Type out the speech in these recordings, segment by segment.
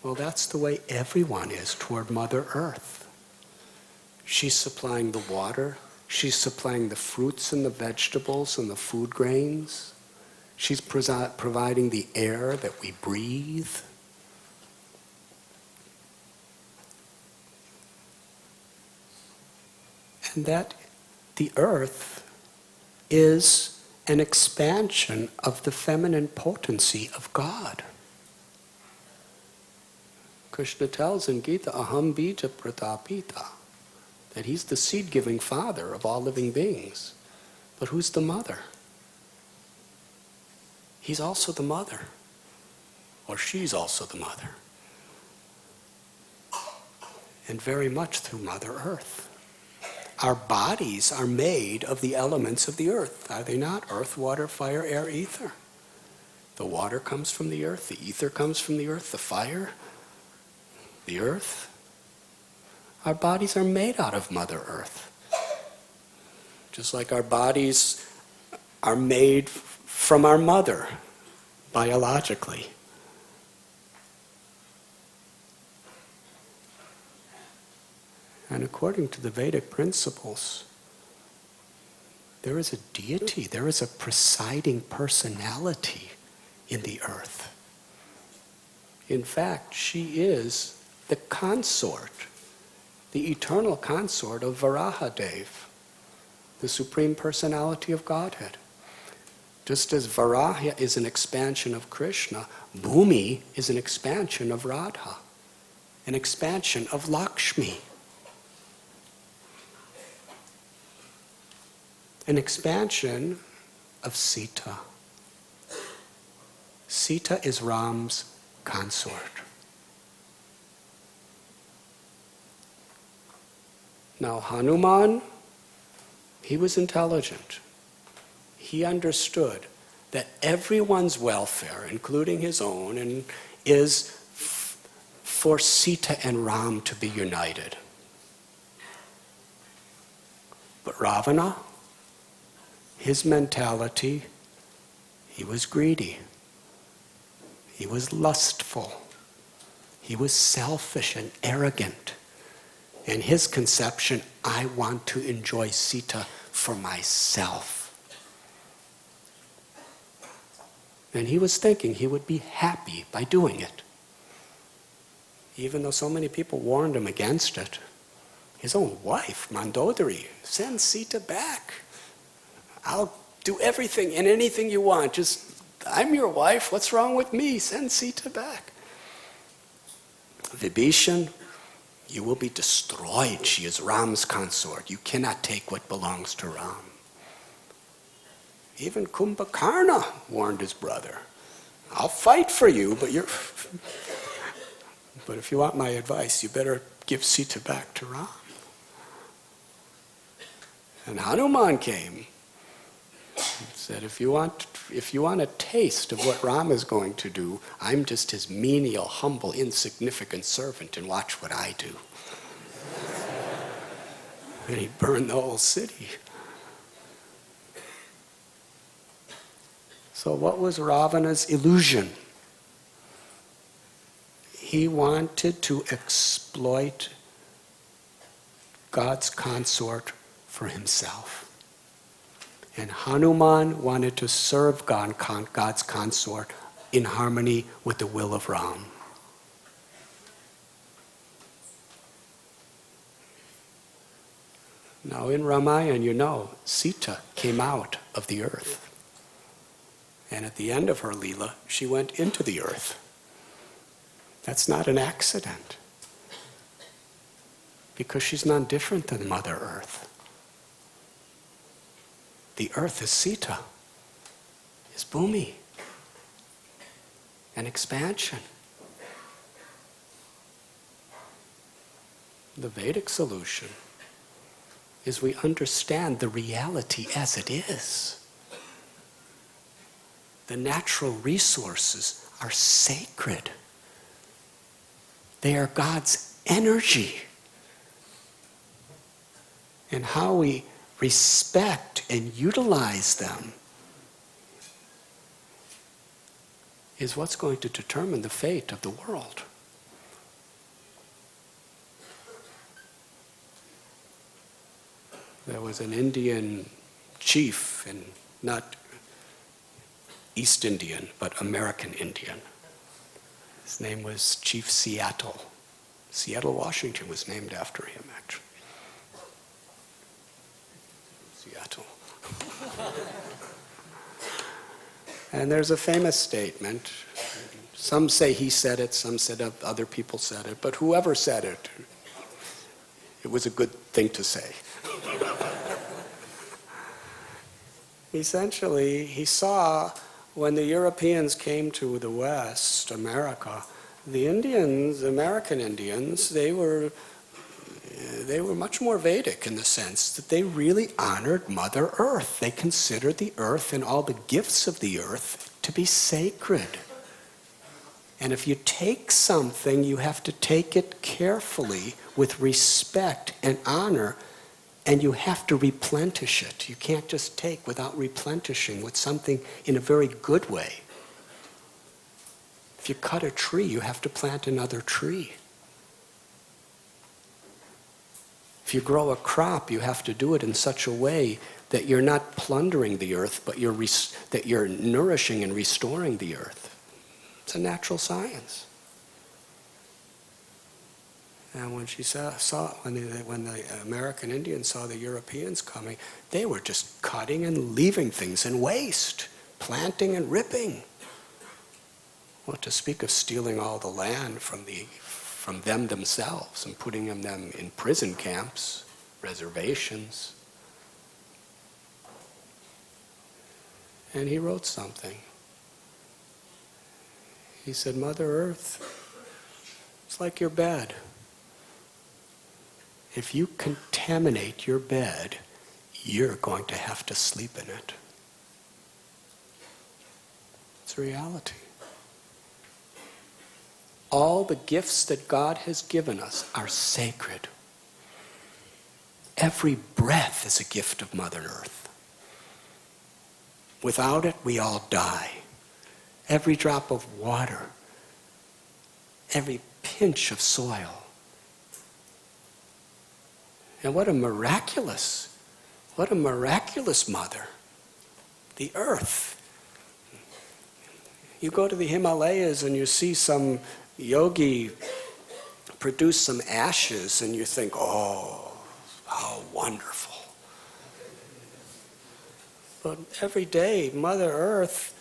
Well, that's the way everyone is toward Mother Earth. She's supplying the water. She's supplying the fruits and the vegetables and the food grains. She's providing the air that we breathe. And that the earth is an expansion of the feminine potency of God. Krishna tells in Gita, Aham bija pratapita, that he's the seed-giving father of all living beings. But who's the mother? He's also the mother. Or she's also the mother. And very much through Mother Earth. Our bodies are made of the elements of the earth, are they not? Earth, water, fire, air, ether. The water comes from the earth, the ether comes from the earth, the fire, the earth. Our bodies are made out of Mother Earth. Just like our bodies are made from our mother, biologically. And according to the Vedic principles, there is a deity, there is a presiding personality in the earth. In fact, she is the consort, the eternal consort of Varahadev, the Supreme Personality of Godhead. Just as Varaha is an expansion of Krishna, Bhumi is an expansion of Radha, an expansion of Lakshmi. An expansion of Sita. Sita is Ram's consort. Now Hanuman, he was intelligent. He understood that everyone's welfare, including his own, is for Sita and Ram to be united. But Ravana, his mentality, he was greedy. He was lustful. He was selfish and arrogant. In his conception, I want to enjoy Sita for myself. And he was thinking he would be happy by doing it. Even though so many people warned him against it. His own wife, Mandodari, send Sita back. I'll do everything and anything you want. Just, I'm your wife. What's wrong with me? Send Sita back. Vibhishan, you will be destroyed. She is Ram's consort. You cannot take what belongs to Ram. Even Kumbhakarna warned his brother. I'll fight for you, but if you want my advice, you better give Sita back to Ram. And Hanuman came. He said, if you want a taste of what Ram is going to do, I'm just his menial, humble, insignificant servant, and watch what I do. And he burned the whole city. So what was Ravana's illusion? He wanted to exploit God's consort for himself. And Hanuman wanted to serve God's consort in harmony with the will of Ram. Now in Ramayana, Sita came out of the earth. And at the end of her Leela, she went into the earth. That's not an accident. Because she's none different than Mother Earth. The earth is Sita, is Bhumi, an expansion. The Vedic solution is we understand the reality as it is. The natural resources are sacred. They are God's energy. And how we respect and utilize them is what's going to determine the fate of the world. There was an Indian chief, and not East Indian, but American Indian. His name was Chief Seattle. Seattle, Washington was named after him, actually. Seattle. And there's a famous statement. Some say he said it, some said other people said it, but whoever said it, it was a good thing to say. Essentially, he saw when the Europeans came to the West, America, the Indians, American Indians, they were much more Vedic in the sense that they really honored Mother Earth. They considered the earth and all the gifts of the earth to be sacred. And if you take something, you have to take it carefully with respect and honor, and you have to replenish it. You can't just take without replenishing with something in a very good way. If you cut a tree, you have to plant another tree. If you grow a crop, you have to do it in such a way that you're not plundering the earth, but that you're nourishing and restoring the earth. It's a natural science. And when when the American Indians saw the Europeans coming, they were just cutting and leaving things in waste, planting and ripping. Well, to speak of stealing all the land from them themselves and putting them in prison camps, reservations. And he wrote something. He said, Mother Earth, it's like your bed. If you contaminate your bed, you're going to have to sleep in it. It's a reality. All the gifts that God has given us are sacred. Every breath is a gift of Mother Earth. Without it, we all die. Every drop of water, every pinch of soil. And what a miraculous mother, the earth. You go to the Himalayas and you see some yogi produce some ashes and you think, oh, how wonderful. But every day, Mother Earth,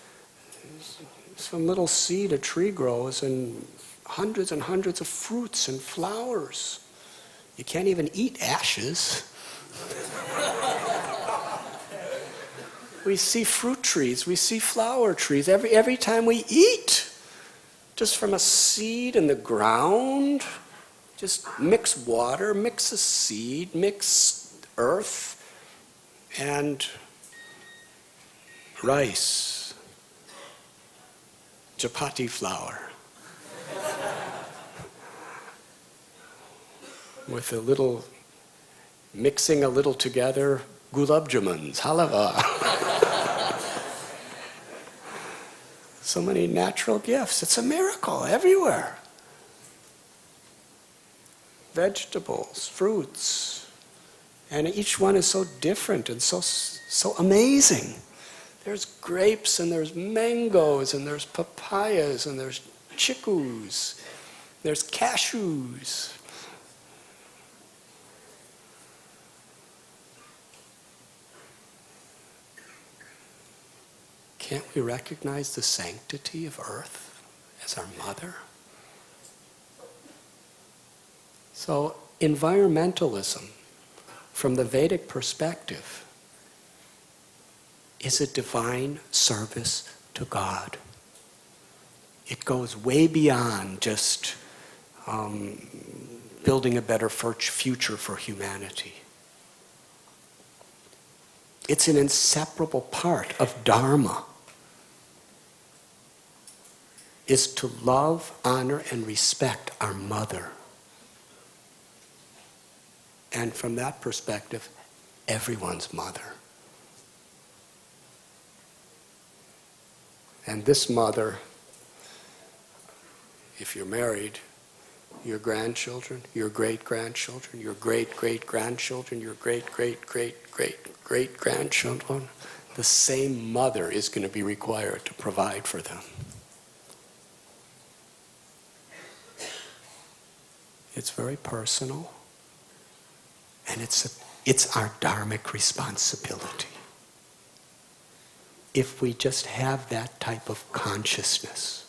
some little seed, a tree grows, and hundreds of fruits and flowers. You can't even eat ashes. We see fruit trees, we see flower trees every time we eat. Just from a seed in the ground, just mix water, mix a seed, mix earth, and rice, chapati flour, with mixing a little together, gulab jamuns, halava. So many natural gifts. It's a miracle everywhere. Vegetables, fruits, and each one is so different and so amazing. There's grapes and there's mangoes and there's papayas and there's chicus, there's cashews. Can't we recognize the sanctity of earth as our mother? So environmentalism, from the Vedic perspective, is a divine service to God. It goes way beyond just building a better future for humanity. It's an inseparable part of Dharma, is to love, honor, and respect our mother. And from that perspective, everyone's mother. And this mother, if you're married, your grandchildren, your great-grandchildren, your great-great-grandchildren, your great-great-great-great-great-grandchildren, the same mother is going to be required to provide for them. It's very personal, and it's our dharmic responsibility. If we just have that type of consciousness,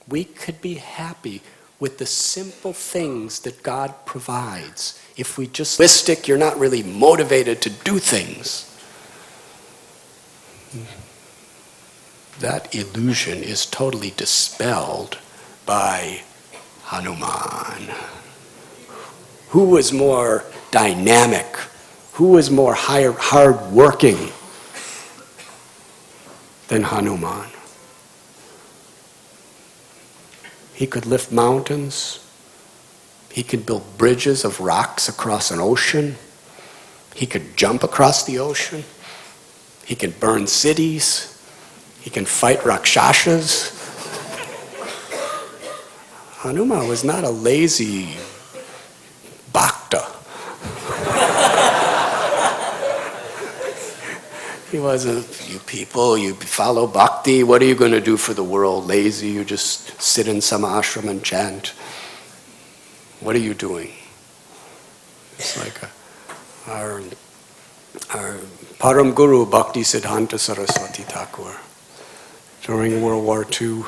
we could be happy with the simple things that God provides. If we just listic, you're not really motivated to do things. That illusion is totally dispelled by Hanuman. Who was more dynamic? Who was more hard-working than Hanuman? He could lift mountains. He could build bridges of rocks across an ocean. He could jump across the ocean. He could burn cities. He can fight Rakshasas. Hanuman was not a lazy bhakta. He wasn't, you people, you follow bhakti, what are you going to do for the world? Lazy, you just sit in some ashram and chant. What are you doing? It's like our Param Guru, Bhakti Siddhanta Saraswati Thakur. During World War II,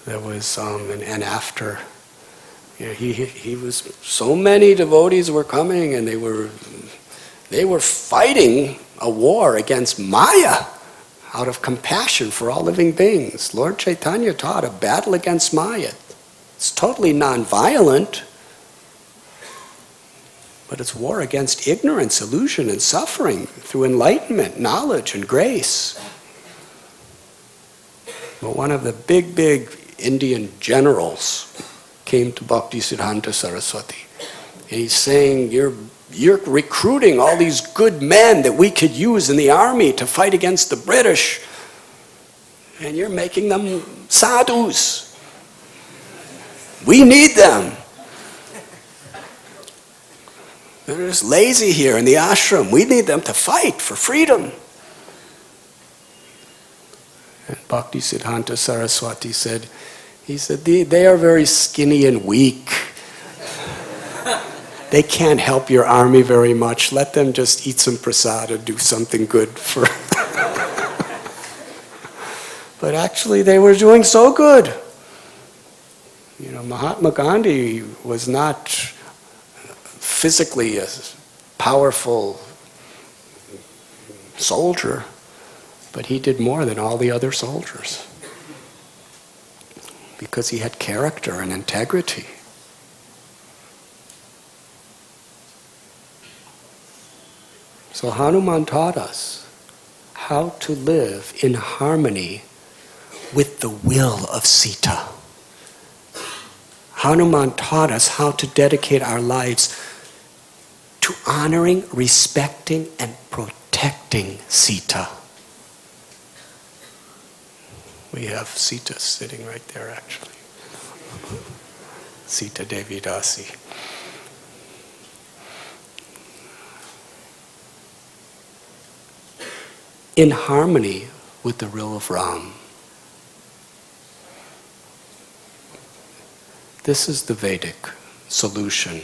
there was, and after, he was, so many devotees were coming and they were fighting a war against Maya out of compassion for all living beings. Lord Chaitanya taught a battle against Maya. It's totally non-violent, but it's war against ignorance, illusion, and suffering through enlightenment, knowledge, and grace. But one of the big Indian generals came to Bhakti Siddhanta Saraswati, and he's saying, you're recruiting all these good men that we could use in the army to fight against the British, and you're making them sadhus. We need them. They're just lazy here in the ashram. We need them to fight for freedom. And Bhakti Siddhanta Saraswati said, they are very skinny and weak. They can't help your army very much. Let them just eat some prasada, do something good for... But actually they were doing so good. Mahatma Gandhi was not physically a powerful soldier, but he did more than all the other soldiers because he had character and integrity. So Hanuman taught us how to live in harmony with the will of Sita. Hanuman taught us how to dedicate our lives to honoring, respecting, and protecting Sita. We have Sita sitting right there, actually. Sita Devi Dasi. In harmony with the will of Ram. This is the Vedic solution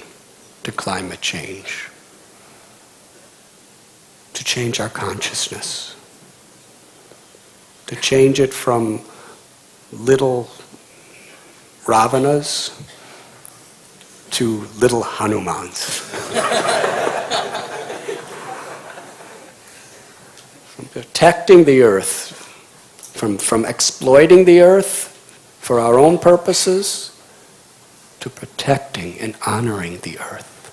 to climate change. To change our consciousness. To change it from little Ravanas to little Hanumans. From protecting the earth, from exploiting the earth for our own purposes, to protecting and honoring the earth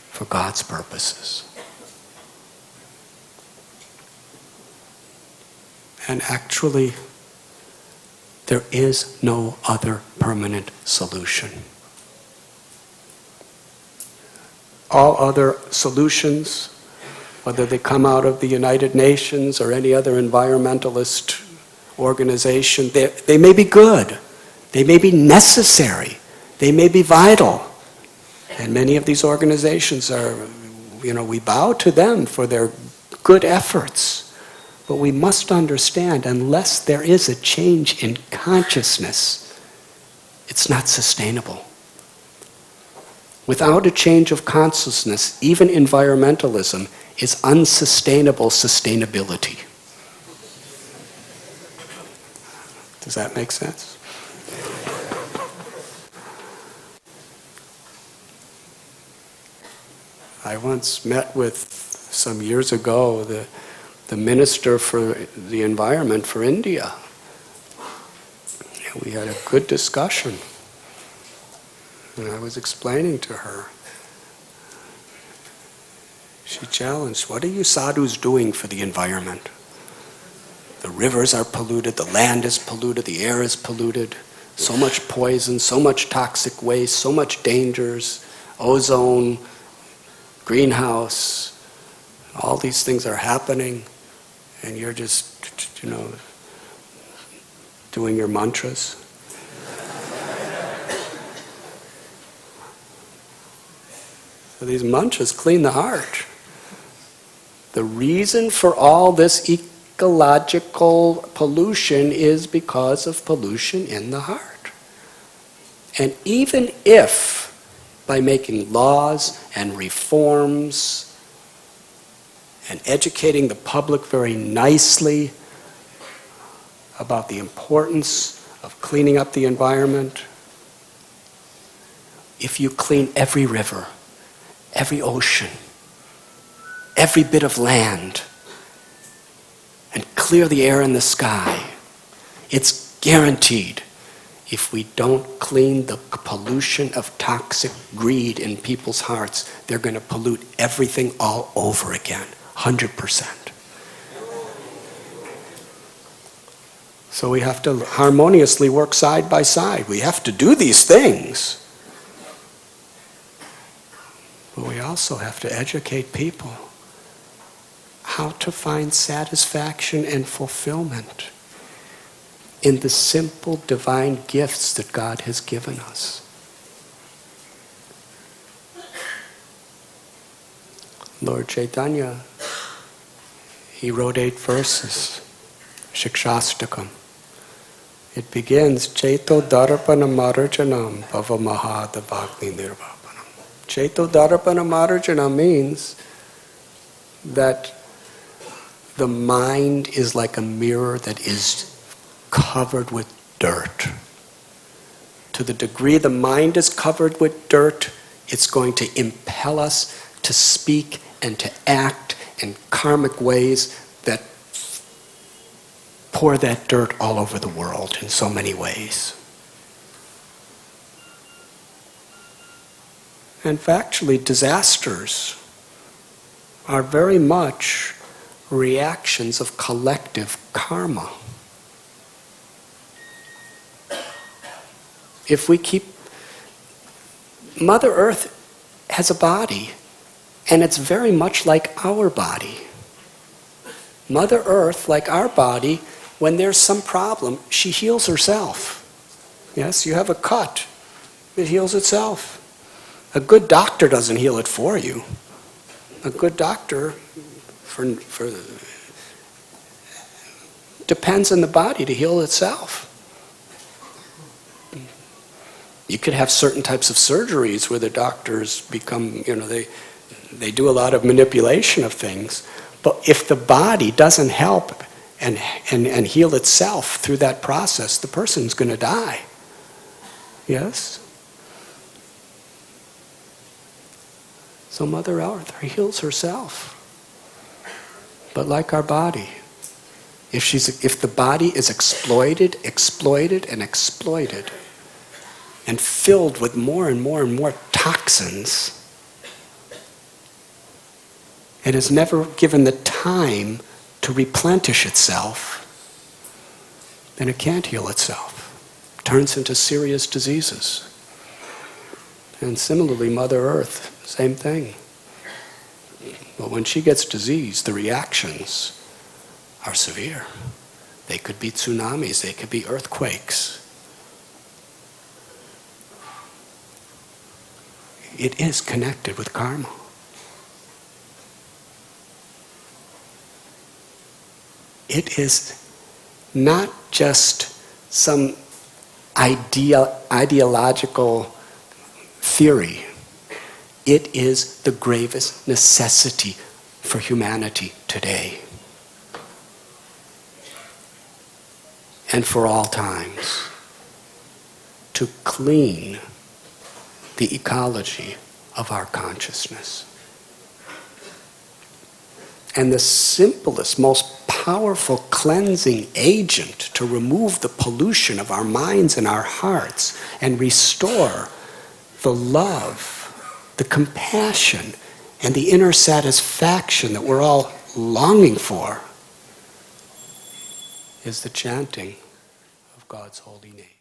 for God's purposes. And actually, there is no other permanent solution. All other solutions, whether they come out of the United Nations or any other environmentalist organization, they may be good, they may be necessary, they may be vital. And many of these organizations are, we bow to them for their good efforts. But we must understand, unless there is a change in consciousness, it's not sustainable. Without a change of consciousness, even environmentalism is unsustainable sustainability. Does that make sense? I once met with, some years ago, the Minister for the Environment for India. And we had a good discussion. And I was explaining to her. She challenged, what are you sadhus doing for the environment? The rivers are polluted, the land is polluted, the air is polluted. So much poison, so much toxic waste, so much dangers, ozone, greenhouse, all these things are happening, and you're just, doing your mantras. So these mantras clean the heart. The reason for all this ecological pollution is because of pollution in the heart. And even if, by making laws and reforms and educating the public very nicely about the importance of cleaning up the environment, if you clean every river, every ocean, every bit of land, and clear the air in the sky, it's guaranteed. If we don't clean the pollution of toxic greed in people's hearts, they're going to pollute everything all over again, 100%. So we have to harmoniously work side by side. We have to do these things. But we also have to educate people how to find satisfaction and fulfillment in the simple divine gifts that God has given us. Lord Chaitanya, he wrote 8 verses, Shikshastakam. It begins, Chaito Darapana Marjanam Bhava Mahadavagni Nirvapanam. Chaito Darapana Marjanam means that the mind is like a mirror that is covered with dirt. To the degree the mind is covered with dirt, it's going to impel us to speak and to act in karmic ways that pour that dirt all over the world in so many ways. And factually, disasters are very much reactions of collective karma. If we keep... Mother Earth has a body, and it's very much like our body. Mother Earth, like our body, when there's some problem, she heals herself. Yes, you have a cut, it heals itself. A good doctor doesn't heal it for you. A good doctor depends on the body to heal itself. You could have certain types of surgeries where the doctors become, they do a lot of manipulation of things. But if the body doesn't help and heal itself through that process, the person's going to die. Yes? So Mother Earth heals herself. But like our body, if the body is exploited, and filled with more and more and more toxins, it is never given the time to replenish itself, then it can't heal itself. It turns into serious diseases. And similarly, Mother Earth, same thing. But when she gets diseased, the reactions are severe. They could be tsunamis, they could be earthquakes. It is connected with karma. It is not just some ideological theory. It is the gravest necessity for humanity today. And for all times. To clean the ecology of our consciousness. And the simplest, most powerful cleansing agent to remove the pollution of our minds and our hearts and restore the love, the compassion, and the inner satisfaction that we're all longing for is the chanting of God's holy name.